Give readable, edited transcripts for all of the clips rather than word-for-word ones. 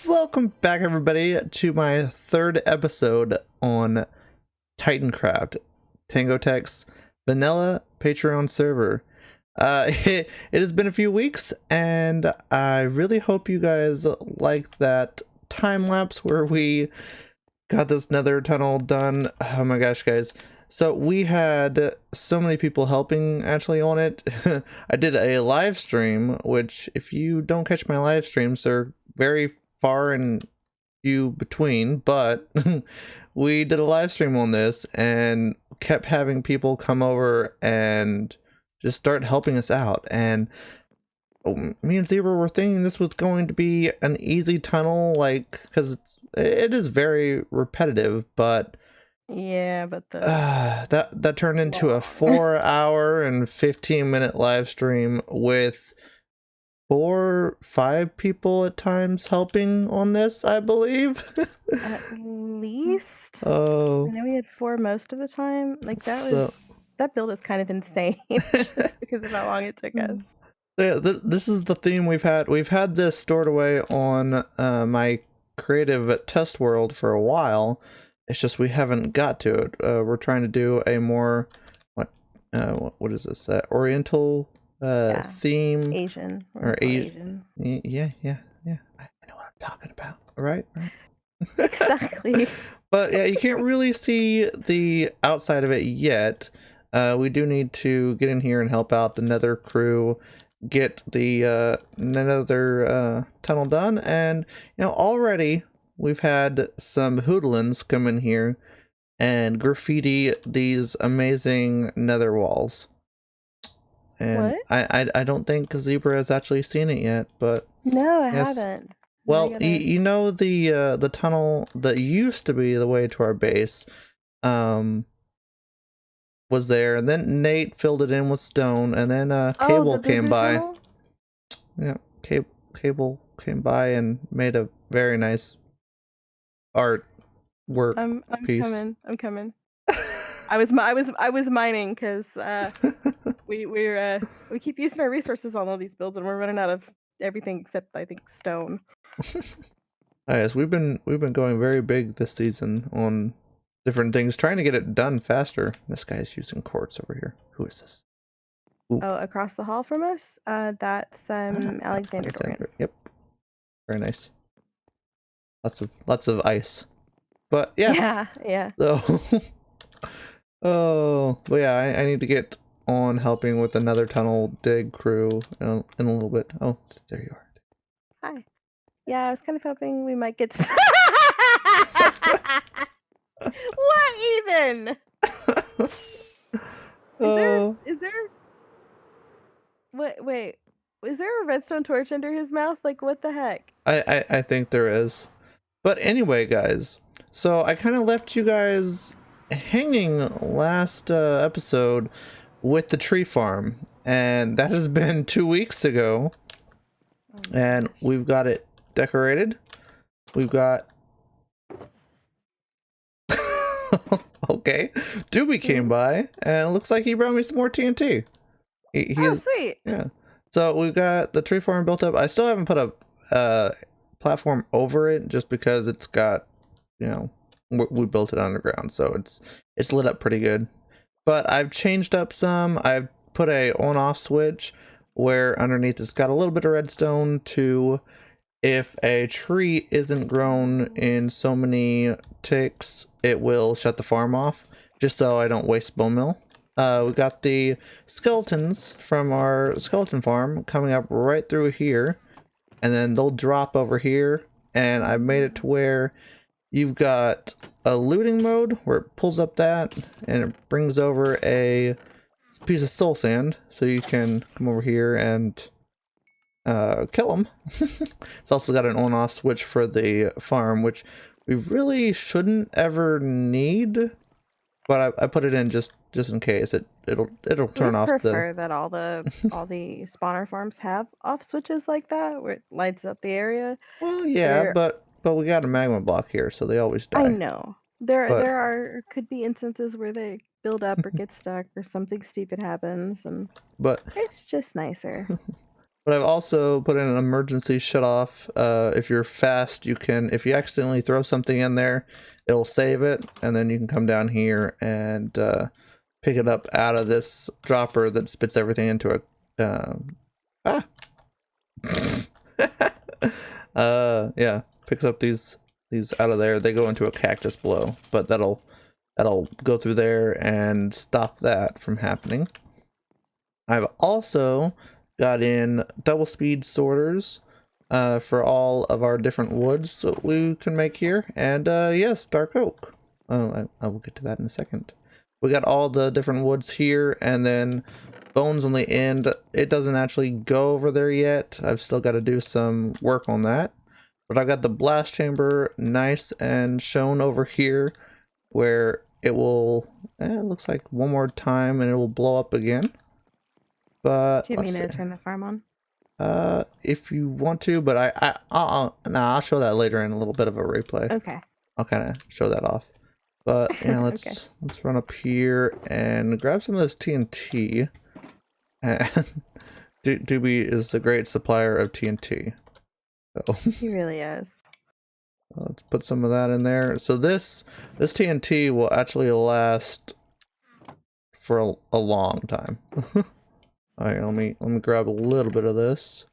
Welcome back, everybody, to my third episode on Titancraft, Tango Tek's vanilla Patreon server. It has been a few weeks, and I really hope you guys like that time lapse where we got this nether tunnel done. Oh my gosh, guys. So we had so many people helping actually on it. I did a live stream, which if you don't catch my live streams, they're very far and few between, but we did a live stream on this and kept having people come over and just start helping us out. And me and Zebra were thinking this was going to be an easy tunnel, like, because it is very repetitive, but yeah, but the that turned into a 4-hour and 15-minute live stream with 4-5 people at times helping on this, I believe. at least. Oh, I know we had 4 most of the time. Like that build is kind of insane just because of how long it took us. Yeah, this is the theme we've had. We've had this stored away on my creative test world for a while. It's just we haven't got to it. We're trying to do a more what is this? Oriental theme, Asian or Asian. Yeah. I know what I'm talking about. Right. Exactly. But yeah, you can't really see the outside of it yet. We do need to get in here and help out the nether crew, get the nether tunnel done, and already we've had some hoodlums come in here and graffiti these amazing nether walls. And what? I don't think Zebra has actually seen it yet, but No, I haven't. Well, you know the tunnel that used to be the way to our base, was there, and then Nate filled it in with stone, and then Cable came by. Tunnel? Yeah, Cable came by and made a very nice art work piece. I'm coming. I was mining because we keep using our resources on all these builds, and we're running out of everything except I think stone. Yes, we've been going very big this season on different things, trying to get it done faster. This guy's using quartz over here. Who is this? Ooh. Oh, across the hall from us? That's Alexander Dorian. Yep. Very nice. Lots of ice. But yeah. Yeah. So oh, but yeah, I need to get on helping with another tunnel dig crew in a little bit. Oh, there you are. Hi. Yeah, I was kind of hoping we might get to... What even? Is there wait, is there a redstone torch under his mouth? Like, what the heck? I think there is. But anyway, guys, so I kind of left you guys hanging last episode with the tree farm, and that has been 2 weeks ago. Oh, and gosh. We've got it decorated. We've got okay, Doobie came by, and it looks like he brought me some more TNT. Oh, sweet. Yeah. So we've got the tree farm built up. I still haven't put a platform over it, just because it's got, we built it underground, so it's lit up pretty good. But I've changed up some. I've put a on-off switch where underneath it's got a little bit of redstone to, if a tree isn't grown in so many ticks, it will shut the farm off, just so I don't waste bone meal. We got the skeletons from our skeleton farm coming up right through here, and then they'll drop over here, and I've made it to where you've got a looting mode where it pulls up that and it brings over a piece of soul sand, so you can come over here and kill them. It's also got an on-off switch for the farm, which we really shouldn't ever need, but I put it in just in case. It'll turn off. I prefer that all the spawner farms have off switches like that, where it lights up the area. Well, yeah, but we got a magma block here, so they always die. I know. There could be instances where they build up or get stuck or something stupid happens, and but it's just nicer. But I've also put in an emergency shut off. If you're fast, you can, if you accidentally throw something in there, it'll save it, and then you can come down here and pick it up out of this dropper that spits everything into a yeah, picks up these out of there. They go into a cactus below, but that'll go through there and stop that from happening. I've also got in double speed sorters for all of our different woods that we can make here, and yes, dark oak. Oh, I will get to that in a second. We got all the different woods here, and then bones on the end. It doesn't actually go over there yet. I've still got to do some work on that, but I got the blast chamber nice and shown over here, where it will, it looks like one more time and it will blow up again. But do you mean to turn the farm on? If you want to, but I'll show that later in a little bit of a replay. Okay. I'll kind of show that off. But yeah, let's Okay. let's run up here and grab some of this TNT. And Doobie is the great supplier of TNT. So He really is. let's put some of that in there. So this TNT will actually last for a long time. All right, let me grab a little bit of this.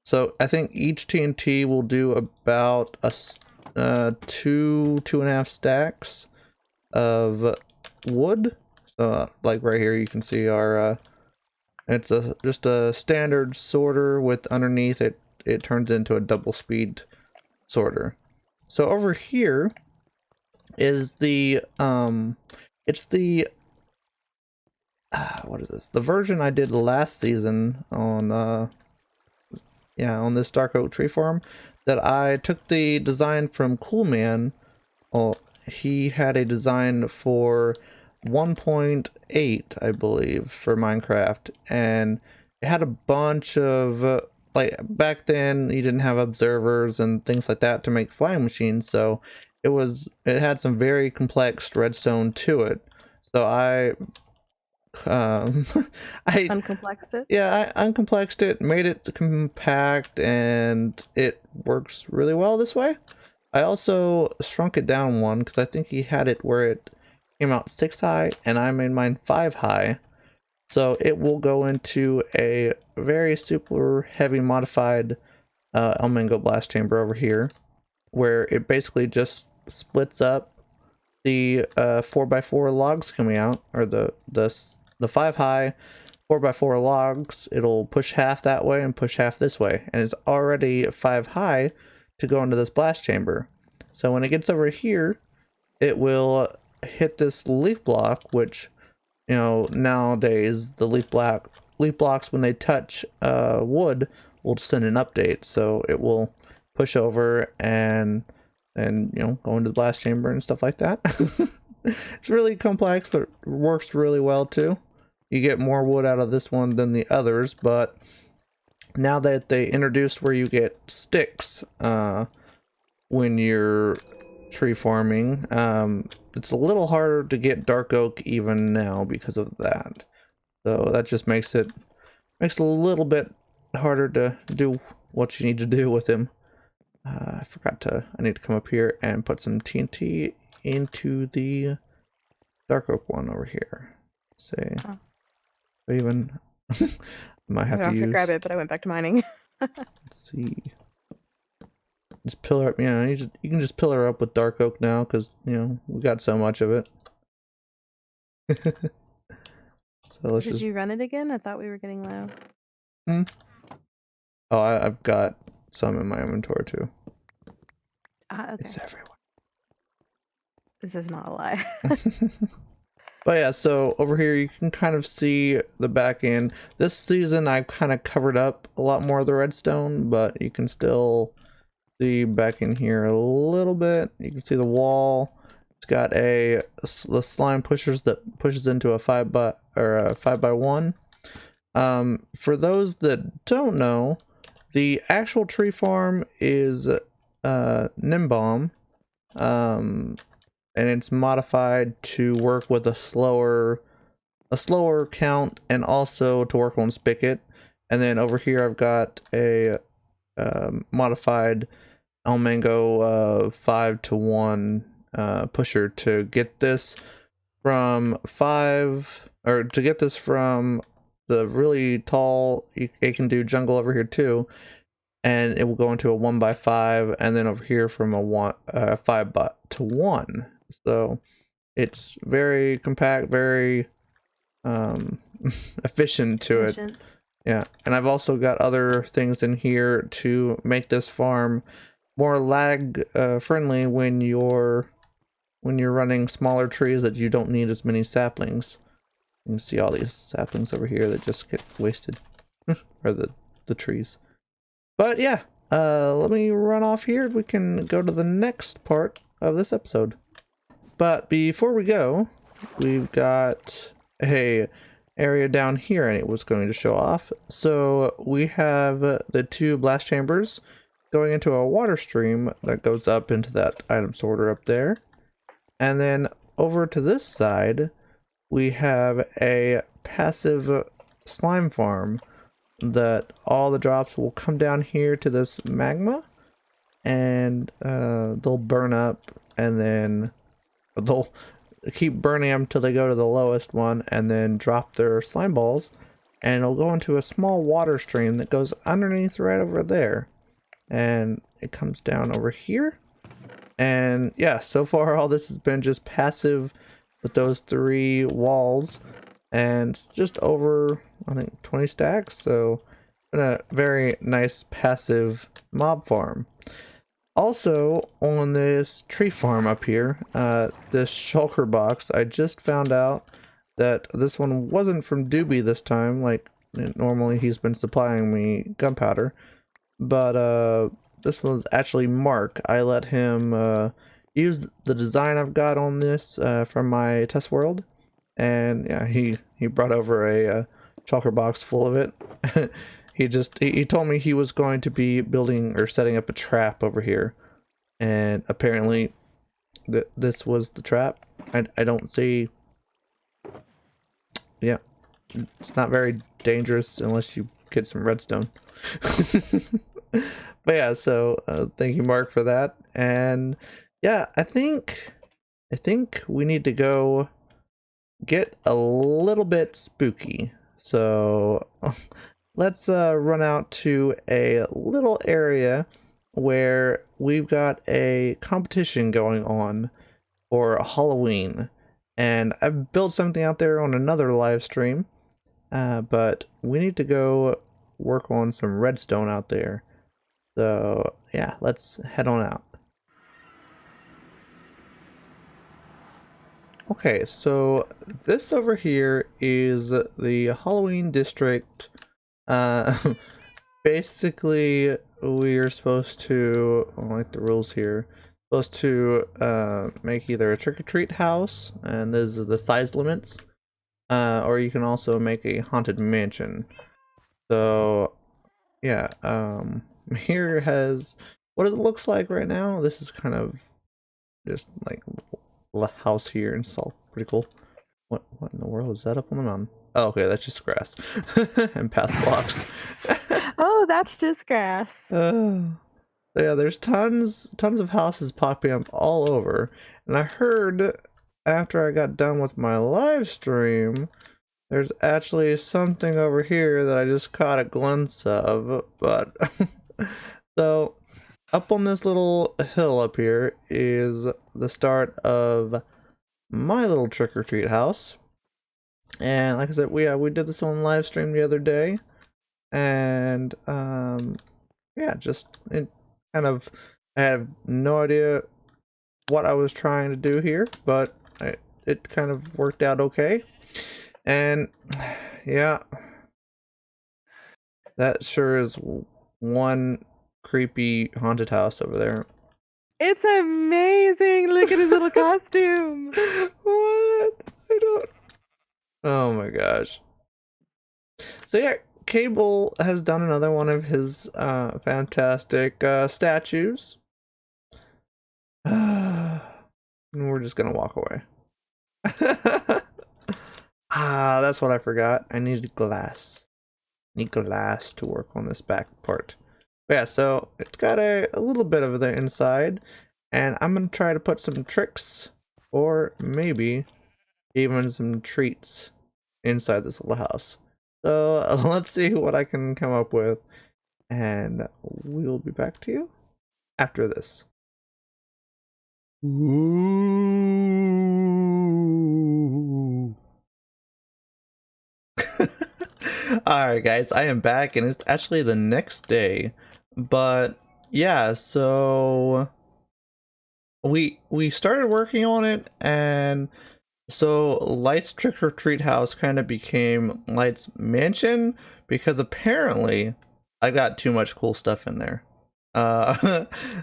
So I think each TNT will do about a 2.5 stacks of wood. So like right here, you can see our it's just a standard sorter with underneath it. It turns into a double speed sorter. So over here is the it's the what is this? The version I did last season on yeah, on this dark oak tree farm, that I took the design from Coolman. Well, he had a design for 1.8, I believe, for Minecraft, and it had a bunch of like back then you didn't have observers and things like that to make flying machines, so it had some very complex redstone to it. So I I Uncomplexed it? yeah, I uncomplexed it, made it compact, and it works really well this way. I also shrunk it down one because I think he had it where it came out 6 high, and I made mine 5 high. So it will go into a very super heavy modified Elmingo blast chamber over here, where it basically just splits up the 4x4 logs coming out, or the 5 high 4x4 logs. It'll push half that way and push half this way, and it's already 5 high to go into this blast chamber. So when it gets over here, it will hit this leaf block, which, you know, nowadays the leaf blocks when they touch wood will send an update, so it will push over and you know, go into the blast chamber and stuff like that. It's really complex, but it works really well too. You get more wood out of this one than the others, but now that they introduced where you get sticks when you're tree farming, it's a little harder to get dark oak even now because of that. So that just makes it a little bit harder to do what you need to do with him. I need to come up here and put some TNT into the dark oak one over here. Say, even might have to use. Grab it, but I went back to mining. Let's see. Just pillar up. Yeah, you can just pillar up with dark oak now because, you know, we got so much of it. So let's Did you run it again? I thought we were getting low. Oh, I've got some in my inventory too. Okay. It's everywhere. This is not a lie. But yeah, so over here you can kind of see the back end. This season I kind of covered up a lot more of the redstone, but you can still see back in here a little bit. You can see the wall. It's got the slime pushers that pushes into a 5x1. For those that don't know, the actual tree farm is Nimbom, and it's modified to work with a slower count, and also to work on Spigot. And then over here I've got a modified Elmango 5-to-1 pusher to get this from 5, or to get this from the really tall, it can do jungle over here too, and it will go into a 1x5, and then over here from a 5-to-1. So it's very compact, very efficient to it. Yeah, and I've also got other things in here to make this farm more lag friendly when you're running smaller trees that you don't need as many saplings. You can see all these saplings over here that just get wasted, or the trees. But yeah, let me run off here. We can go to the next part of this episode. But before we go, we've got a area down here and it was going to show off. So we have the 2 blast chambers going into a water stream that goes up into that item sorter up there. And then over to this side, we have a passive slime farm that all the drops will come down here to this magma, and they'll burn up, and then they'll keep burning them till they go to the lowest one, and then drop their slime balls, and it'll go into a small water stream that goes underneath right over there, and it comes down over here. And yeah, so far all this has been just passive with those 3 walls, and it's just over, I think, 20 stacks, so been a very nice passive mob farm. Also, on this tree farm up here, this shulker box, I just found out that this one wasn't from Doobie this time. Like, normally he's been supplying me gunpowder, but this was actually Mark. I let him use the design I've got on this from my test world, and yeah, he brought over a shulker box full of it. he told me he was going to be building or setting up a trap over here, and apparently this was the trap. I don't see, yeah, it's not very dangerous unless you get some redstone. But yeah, so thank you, Mark, for that. And yeah, I think we need to go get a little bit spooky. So let's run out to a little area where we've got a competition going on for Halloween. And I've built something out there on another live stream, but we need to go work on some redstone out there. So yeah, let's head on out. Okay, so this over here is the Halloween district. Basically, we're supposed to, I don't like the rules here, supposed to make either a trick-or-treat house, and those are the size limits, or you can also make a haunted mansion. So yeah, here has what it looks like right now. This is kind of just like a house here, and it's all pretty cool. What in the world is that up on the mountain? Oh, okay, that's just grass and path blocks. Oh, that's just grass. Yeah, there's tons of houses popping up all over, and I heard after I got done with my live stream, there's actually something over here that I just caught a glimpse of. But so up on this little hill up here is the start of my little trick-or-treat house. And like I said, we did this on live stream the other day, and yeah, just it kind of, I have no idea what I was trying to do here, but it kind of worked out okay. And yeah, that sure is one creepy haunted house over there. It's amazing. Look at his little costume. What? I don't. Oh my gosh. So yeah, Cable has done another one of his fantastic statues. And we're just gonna walk away. Ah, that's what I forgot. I needed glass. need glass to work on this back part. But yeah, so it's got a little bit of the inside, and I'm gonna try to put some tricks or maybe even some treats inside this little house. So let's see what I can come up with, and we'll be back to you after this. Ooh. Alright guys, I am back and it's actually the next day. But yeah, so we started working on it, and so Light's Trick or Treat house kind of became Light's mansion because apparently I got too much cool stuff in there.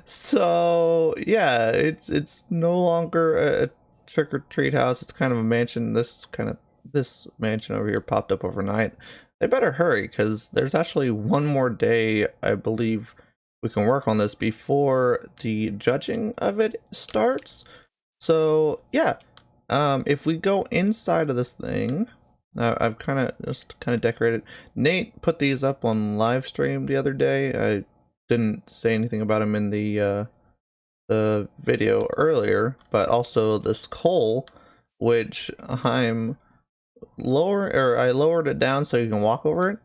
So yeah, it's no longer a trick or treat house. It's kind of a mansion. This mansion over here popped up overnight. They better hurry because there's actually one more day, I believe, we can work on this before the judging of it starts. So yeah, if we go inside of this thing, I've kind of decorated. Nate put these up on live stream the other day. I didn't say anything about him in the video earlier, but also this coal, which I lowered it down so you can walk over it.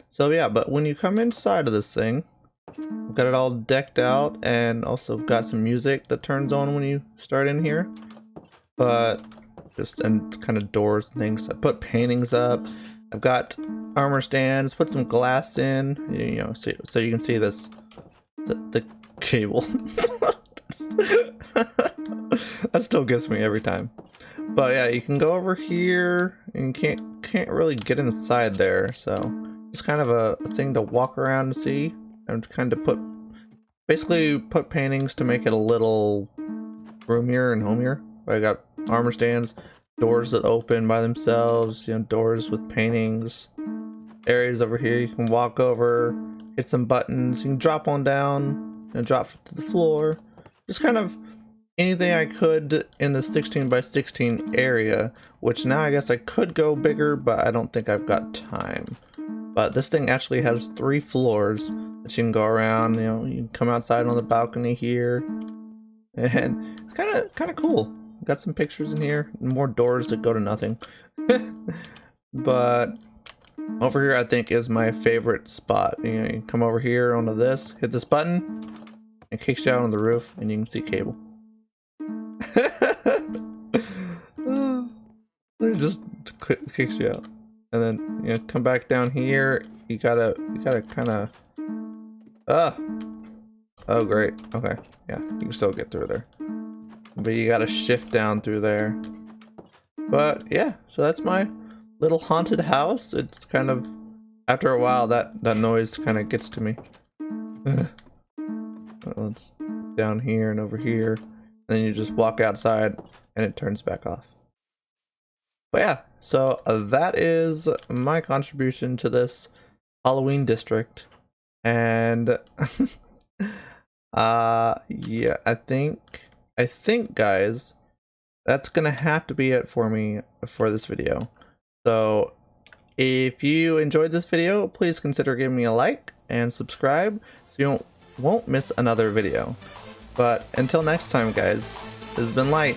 So yeah, but when you come inside of this thing, I've got it all decked out, and also got some music that turns on when you start in here. But and kind of doors and things. I put paintings up. I've got armor stands. Put some glass in, you know, so you can see this. The cable. That still gets me every time. But yeah, you can go over here and can't really get inside there, so it's kind of a thing to walk around and see, and kind of basically put paintings to make it a little roomier and homier. I got armor stands, doors that open by themselves, you know, doors with paintings, areas over here you can walk over, hit some buttons, you can drop on down and drop to the floor. Just kind of anything I could in the 16 by 16 area, which now I guess I could go bigger, but I don't think I've got time. But this thing actually has 3 floors that you can go around. You know, you can come outside on the balcony here, and it's kind of cool. Got some pictures in here, more doors that go to nothing. But over here I think is my favorite spot. You know, you come over here onto this, hit this button, it kicks you out on the roof, and you can see cable. It just kicks you out, and then you know, come back down here. You gotta kind of oh great, okay, yeah, you can still get through there, but you gotta shift down through there. But yeah, so that's my little haunted house. It's kind of, after a while, that noise kind of gets to me. Well, it's down here and over here, and then you just walk outside and it turns back off. But yeah, so that is my contribution to this Halloween district. And yeah, I think guys, that's gonna have to be it for me for this video. So if you enjoyed this video, please consider giving me a like and subscribe so you won't miss another video. But until next time guys, this has been Light.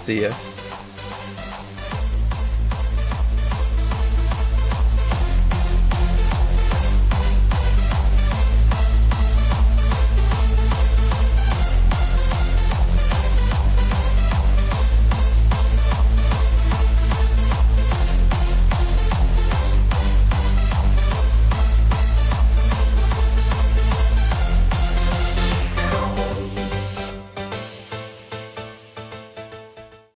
See ya.